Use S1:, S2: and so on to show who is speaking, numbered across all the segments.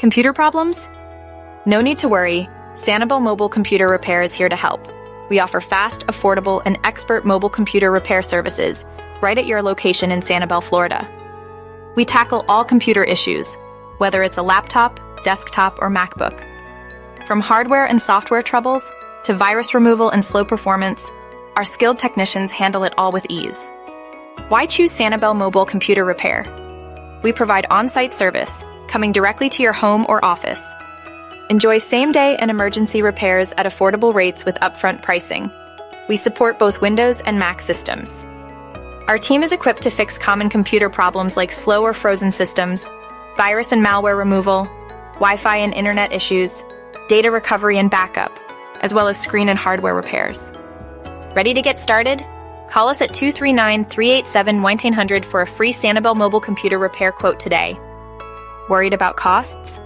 S1: Computer problems? No need to worry. Sanibel Mobile Computer Repair is here to help. We offer fast, affordable, and expert mobile computer repair services right at your location in Sanibel, Florida. We tackle all computer issues, whether it's a laptop, desktop, or MacBook. From hardware and software troubles to virus removal and slow performance, our skilled technicians handle it all with ease. Why choose Sanibel Mobile Computer Repair? We provide on-site service, coming directly to your home or office. Enjoy same-day and emergency repairs at affordable rates with upfront pricing. We support both Windows and Mac systems. Our team is equipped to fix common computer problems like slow or frozen systems, virus and malware removal, Wi-Fi and internet issues, data recovery and backup, as well as screen and hardware repairs. Ready to get started? Call us at 239-387-1900 for a free Sanibel Mobile Computer Repair quote today. Worried about costs?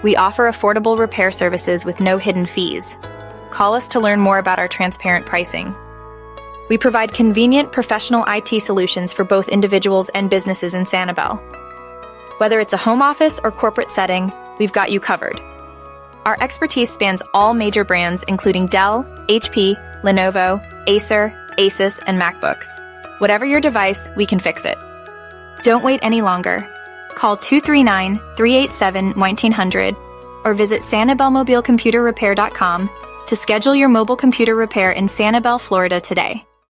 S1: We offer affordable repair services with no hidden fees. Call us to learn more about our transparent pricing. We provide convenient professional IT solutions for both individuals and businesses in Sanibel. Whether it's a home office or corporate setting, we've got you covered. Our expertise spans all major brands including Dell, HP, Lenovo, Acer, Asus, and MacBooks. Whatever your device, we can fix it. Don't wait any longer. Call 239-387-1900 or visit SanibelMobileComputerRepair.com to schedule your mobile computer repair in Sanibel, Florida today.